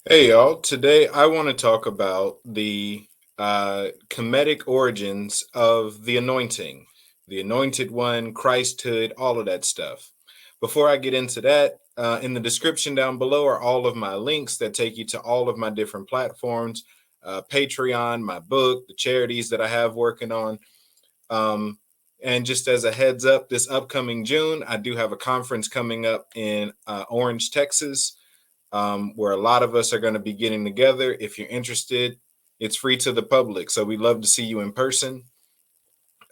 Hey y'all, today I want to talk about the Kemetic origins of the anointing, the anointed one, Christhood, all of that stuff. Before I get into that, in the description down below are all of my links that take you to all of my different platforms, Patreon, my book, the charities that I have working on. Um, and just as a heads up, this upcoming June, I do have a conference coming up in Orange, Texas, where a lot of us are going to be getting together. If you're interested, it's free to the public. So we'd love to see you in person.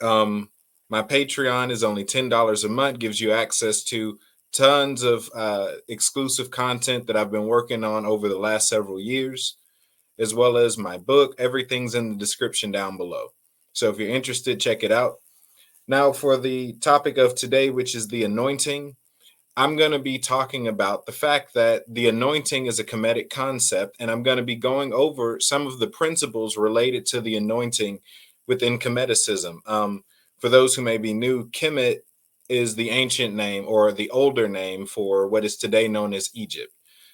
Um, my Patreon is only $10 a month, gives you access to tons of exclusive content that I've been working on over the last several years, as well as my book. Everything's in the description down below. So if you're interested, check it out. Now, for the topic of today, which is the anointing, I'm going to be talking about the fact that the anointing is a Kemetic concept, and I'm going to be going over some of the principles related to the anointing within Kemeticism. For those who may be new, Kemet is the ancient name or the older name for what is today known as Egypt.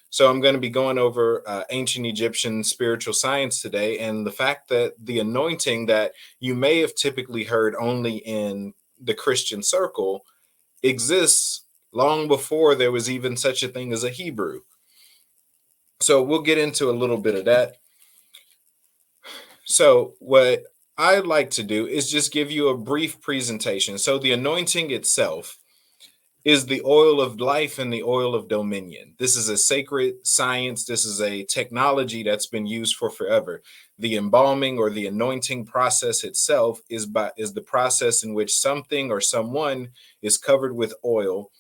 So I'm going to be going over ancient Egyptian spiritual science today, and the fact that the anointing that you may have typically heard only in the Christian circle exists long before there was even such a thing as a Hebrew. So we'll get into a little bit of that. So, what I'd like to do is just give you a brief presentation. So, the anointing itself is the oil of life and the oil of dominion. This is a sacred science. This is a technology that's been used for forever. The embalming or the anointing process itself is the process in which something or someone is covered with oil.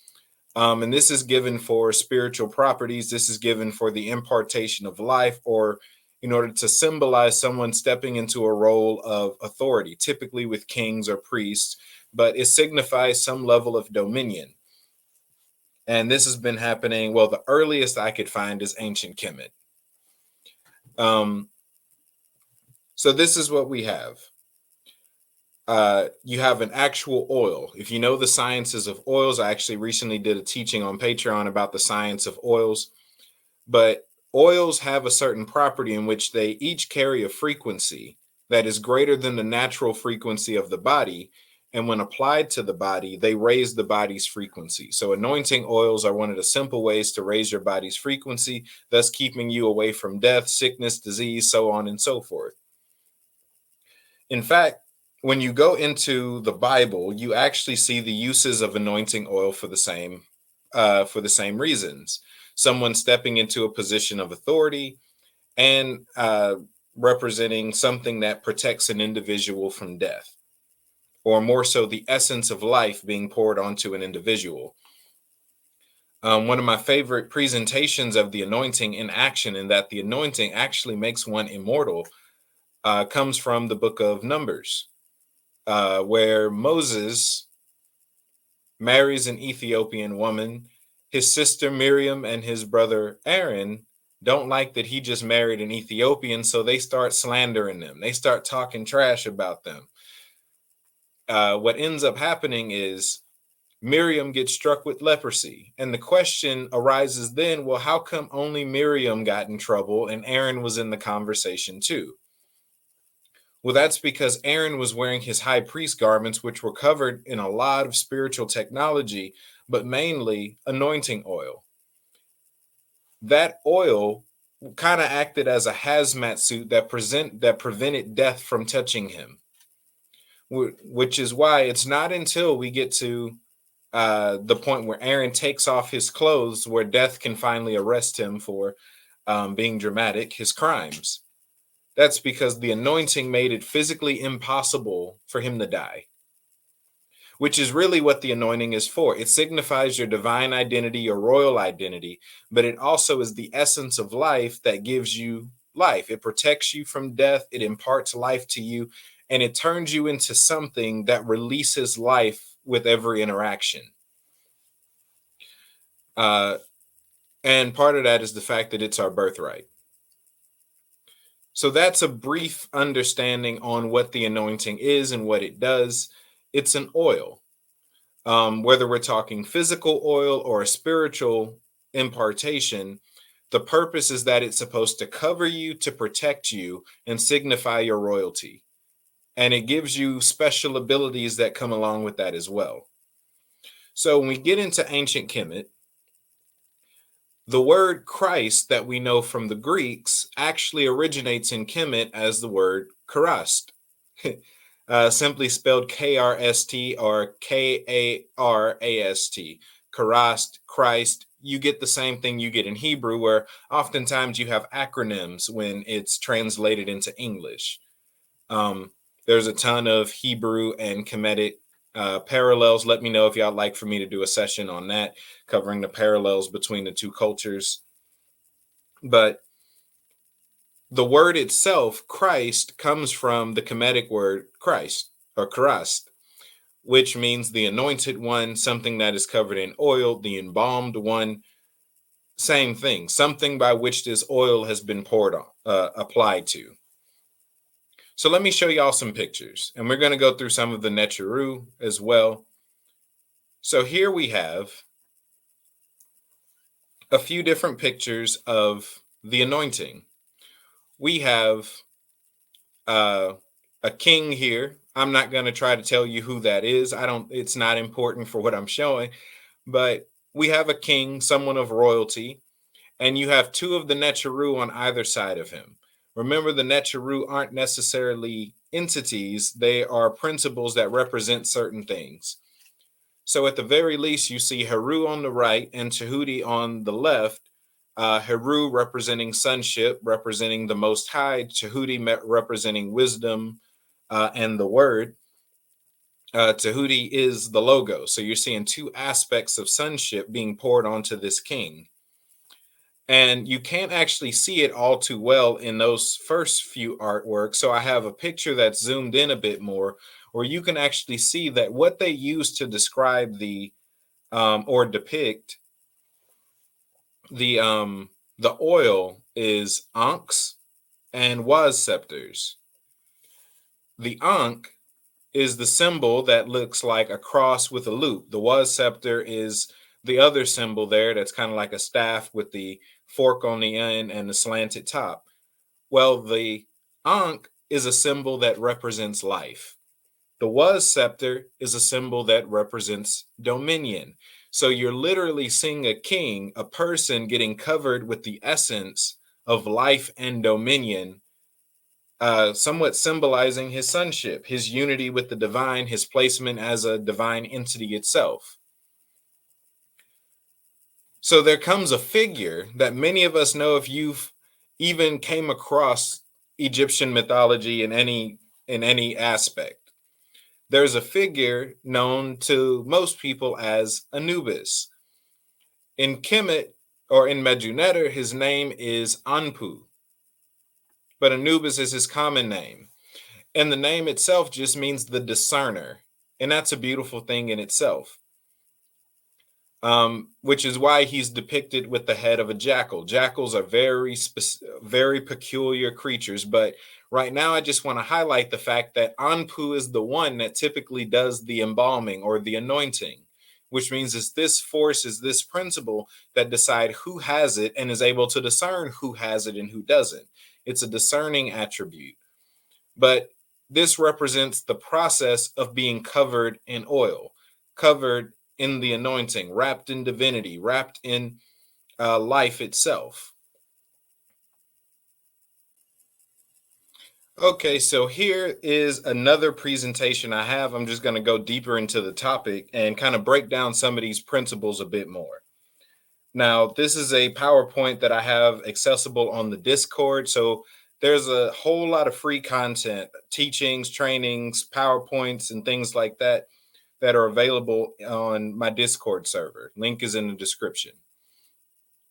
And this is given for spiritual properties. This is given for the impartation of life, or in order to symbolize someone stepping into a role of authority, typically with kings or priests, but it signifies some level of dominion. And this has been happening. Well, the earliest I could find is ancient Kemet. Um, so this is what we have. You have an actual oil. If you know the sciences of oils, I actually recently did a teaching on Patreon about the science of oils. But oils have a certain property in which they each carry a frequency that is greater than the natural frequency of the body. And when applied to the body, they raise the body's frequency. So, anointing oils are one of the simple ways to raise your body's frequency, thus keeping you away from death, sickness, disease, so on and so forth. In fact, when you go into the Bible, you actually see the uses of anointing oil for the same reasons. Someone stepping into a position of authority and representing something that protects an individual from death, or more so, the essence of life being poured onto an individual. One of my favorite presentations of the anointing in action, and that the anointing actually makes one immortal, comes from the book of Numbers, where Moses marries an Ethiopian woman. His sister Miriam and his brother Aaron don't like that he just married an Ethiopian, so they start slandering them. They start talking trash about them. What ends up happening is Miriam gets struck with leprosy. And the question arises then, well, how come only Miriam got in trouble and Aaron was in the conversation too? Well, that's because Aaron was wearing his high priest garments, which were covered in a lot of spiritual technology, but mainly anointing oil. That oil kind of acted as a hazmat suit that prevented death from touching him, which is why it's not until we get to the point where Aaron takes off his clothes where death can finally arrest him for being dramatic, his crimes. That's because the anointing made it physically impossible for him to die, which is really what the anointing is for. It signifies your divine identity, your royal identity, but it also is the essence of life that gives you life. It protects you from death, it imparts life to you, and it turns you into something that releases life with every interaction. Uh, and part of that is the fact that it's our birthright. So that's a brief understanding on what the anointing is and what it does. It's an oil. Whether we're talking physical oil or a spiritual impartation, The purpose is that it's supposed to cover you, to protect you, and signify your royalty. And it gives you special abilities that come along with that as well. So when we get into ancient Kemet, the word Christ that we know from the Greeks actually originates in Kemet as the word Karast, simply spelled Krst or Karast. Karast, Christ. You get the same thing you get in Hebrew, where oftentimes you have acronyms when it's translated into English. There's a ton of Hebrew and Kemetic parallels. Let me know if y'all like for me to do a session on that, covering the parallels between the two cultures. But the word itself, Christ, comes from the Kemetic word Christ or Karast, which means the anointed one, something that is covered in oil, the embalmed one, same thing, something by which this oil has been poured on, applied to. So let me show y'all some pictures, and we're going to go through some of the Necheru as well. So here we have a few different pictures of the anointing. We have a king here. I'm not going to try to tell you who that is. It's not important for what I'm showing, but we have a king, someone of royalty, and you have two of the Necheru on either side of him. Remember, the Necheru aren't necessarily entities. They are principles that represent certain things. So at the very least, you see Heru on the right and Tahuti on the left. Heru representing sonship, representing the Most High. Tahuti representing wisdom and the Word. Tahuti is the logo. So you're seeing two aspects of sonship being poured onto this king. And you can't actually see it all too well in those first few artworks. So I have a picture that's zoomed in a bit more, where you can actually see that what they use to describe the or depict the oil is ankhs and was scepters. The ankh is the symbol that looks like a cross with a loop. The was scepter is the other symbol there that's kind of like a staff with the fork on the end and the slanted top. Well, the ankh is a symbol that represents life. The was scepter is a symbol that represents dominion. So you're literally seeing a king, a person getting covered with the essence of life and dominion, somewhat symbolizing his sonship, his unity with the divine, his placement as a divine entity itself. So there comes a figure that many of us know, if you've even came across Egyptian mythology in any aspect. There's a figure known to most people as Anubis. In Kemet or in Medunetter, his name is Anpu, but Anubis is his common name. And the name itself just means the discerner. And that's a beautiful thing in itself. Which is why he's depicted with the head of a jackal. Jackals are very peculiar creatures, but right now I just want to highlight the fact that Anpu is the one that typically does the embalming or the anointing, which means it's this force, is this principle that decide who has it and is able to discern who has it and who doesn't. It's a discerning attribute. But this represents the process of being covered in oil, covered in the anointing, wrapped in divinity, wrapped in life itself. Okay, so here is another presentation I have. I'm just going to go deeper into the topic and kind of break down some of these principles a bit more. Now, this is a PowerPoint that I have accessible on the Discord. So there's a whole lot of free content, teachings, trainings, PowerPoints, and things like that are available on my Discord server. Link is in the description.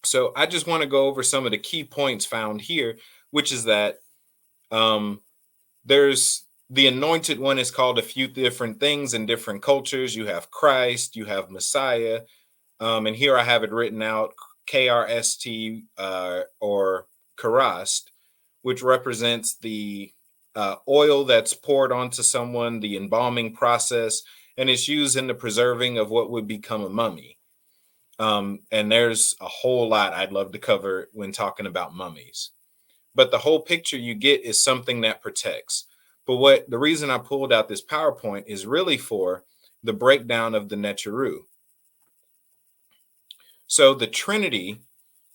So I just want to go over some of the key points found here, which is that there's the anointed one is called a few different things in different cultures. You have Christ, you have Messiah, and here I have it written out, KRST or Karast, which represents the oil that's poured onto someone, the embalming process, and it's used in the preserving of what would become a mummy. And there's a whole lot I'd love to cover when talking about mummies. But the whole picture you get is something that protects. But the reason I pulled out this PowerPoint is really for the breakdown of the Neteru. So the Trinity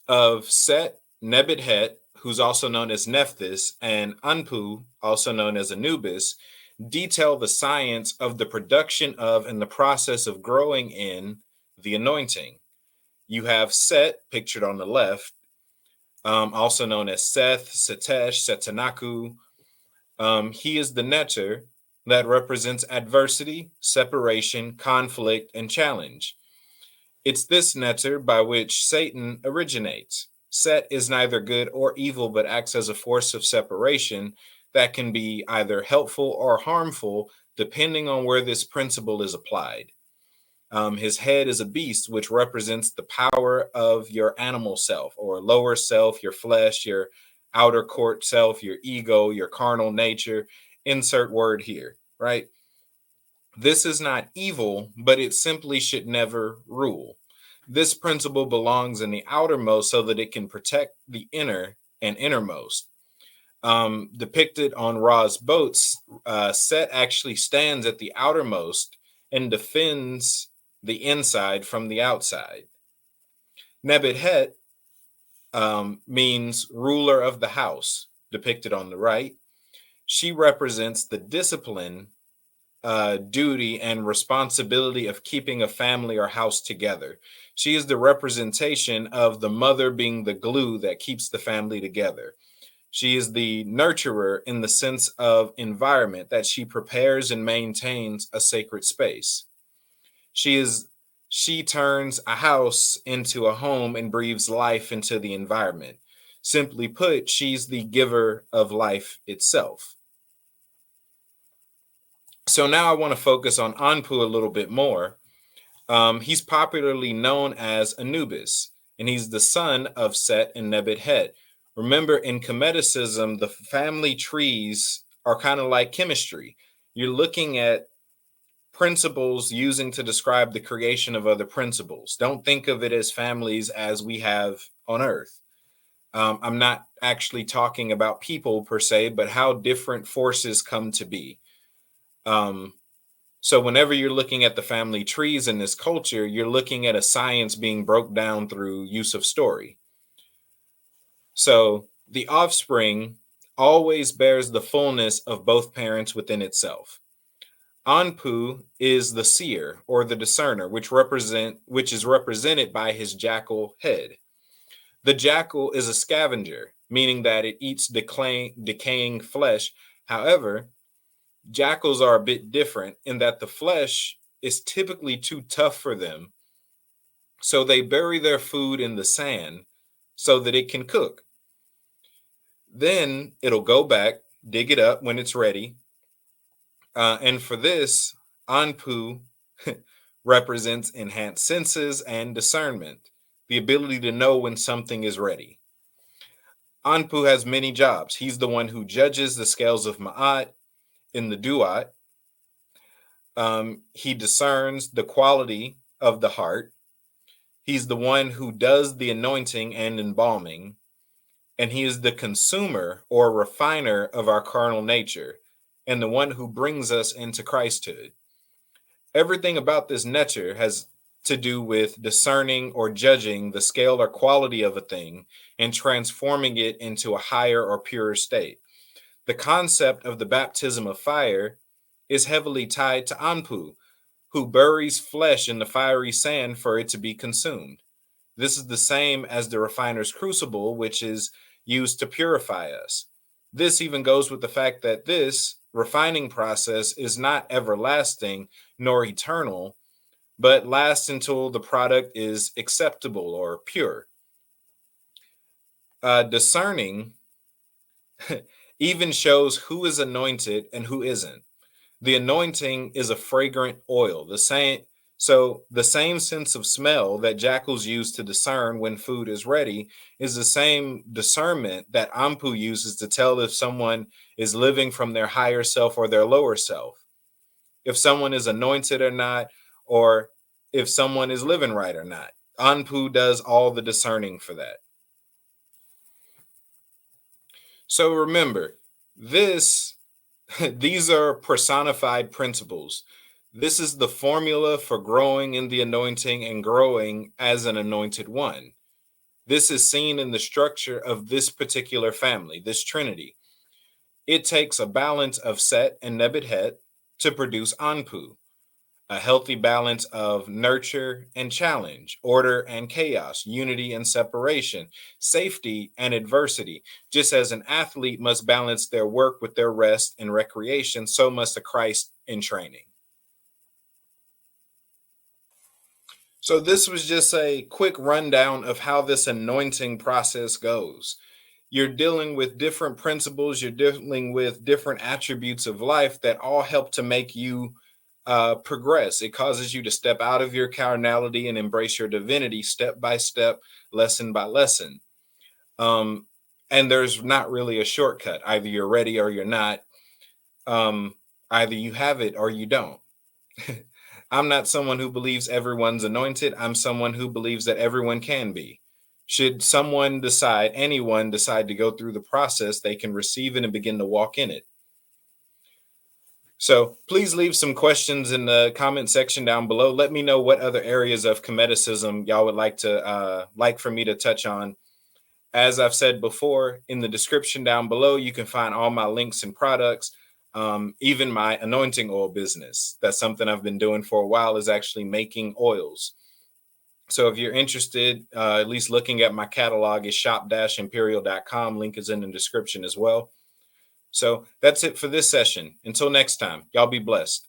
of Set, Nebuchadnezzar, who's also known as Nephthys, and Anpu, also known as Anubis, detail the science of the production of and the process of growing in the anointing. You have Set, pictured on the left, also known as Seth, Setesh, Setanaku. He is the neter that represents adversity, separation, conflict, and challenge. It's this neter by which Satan originates. Set is neither good or evil, but acts as a force of separation that can be either helpful or harmful, depending on where this principle is applied. His head is a beast, which represents the power of your animal self or lower self, your flesh, your outer court self, your ego, your carnal nature. Insert word here, right? This is not evil, but it simply should never rule. This principle belongs in the outermost so that it can protect the inner and innermost. Depicted on Ra's boats, Set actually stands at the outermost and defends the inside from the outside. Nebuchadnezzar means ruler of the house, depicted on the right. She represents the discipline, duty, and responsibility of keeping a family or house together. She is the representation of the mother being the glue that keeps the family together. She is the nurturer in the sense of environment, that she prepares and maintains a sacred space. She turns a house into a home and breathes life into the environment. Simply put, she's the giver of life itself. So now I want to focus on Anpu a little bit more. He's popularly known as Anubis, and he's the son of Set and Nebuchadnezzar. Remember, in Kemeticism, the family trees are kind of like chemistry. You're looking at principles using to describe the creation of other principles. Don't think of it as families as we have on Earth. I'm not actually talking about people per se, but how different forces come to be. So whenever you're looking at the family trees in this culture, you're looking at a science being broke down through use of story. So the offspring always bears the fullness of both parents within itself. Anpu is the seer or the discerner, which is represented by his jackal head. The jackal is a scavenger, meaning that it eats decaying flesh. However, jackals are a bit different in that the flesh is typically too tough for them, so they bury their food in the sand so that it can cook. Then it'll go back, dig it up when it's ready. And for this, Anpu represents enhanced senses and discernment, the ability to know when something is ready. Anpu has many jobs. He's the one who judges the scales of Ma'at in the Duat. He discerns the quality of the heart. He's the one who does the anointing and embalming. And he is the consumer or refiner of our carnal nature and the one who brings us into Christhood. Everything about this nature has to do with discerning or judging the scale or quality of a thing and transforming it into a higher or purer state. The concept of the baptism of fire is heavily tied to Anpu, who buries flesh in the fiery sand for it to be consumed. This is the same as the refiner's crucible, which is used to purify us. This even goes with the fact that this refining process is not everlasting nor eternal, but lasts until the product is acceptable or pure. Discerning even shows who is anointed and who isn't. The anointing is a fragrant oil. The same sense of smell that jackals use to discern when food is ready is the same discernment that Anpu uses to tell if someone is living from their higher self or their lower self, if someone is anointed or not, or if someone is living right or not. Anpu does all the discerning for that. So remember, this these are personified principles. This is the formula for growing in the anointing and growing as an anointed one. This is seen in the structure of this particular family, this Trinity. It takes a balance of Set and Nebuchadnezzar to produce Anpu, a healthy balance of nurture and challenge, order and chaos, unity and separation, safety and adversity. Just as an athlete must balance their work with their rest and recreation, so must a Christ in training. So, this was just a quick rundown of how this anointing process goes. You're dealing with different principles, you're dealing with different attributes of life that all help to make you progress. It causes you to step out of your carnality and embrace your divinity step by step, lesson by lesson. Um, and there's not really a shortcut. Either you're ready or you're not. Um, Either you have it or you don't. I'm not someone who believes everyone's anointed. I'm someone who believes that everyone can be. Should someone decide, anyone decide to go through the process, they can receive it and begin to walk in it. So please leave some questions in the comment section down below. Let me know what other areas of Kemeticism y'all would like for me to touch on. As I've said before, in the description down below, you can find all my links and products, even my anointing oil business. That's something I've been doing for a while, is actually making oils. So if you're interested, at least looking at my catalog, is shop-imperial.com. Link is in the description as well. So that's it for this session. Until next time, y'all be blessed.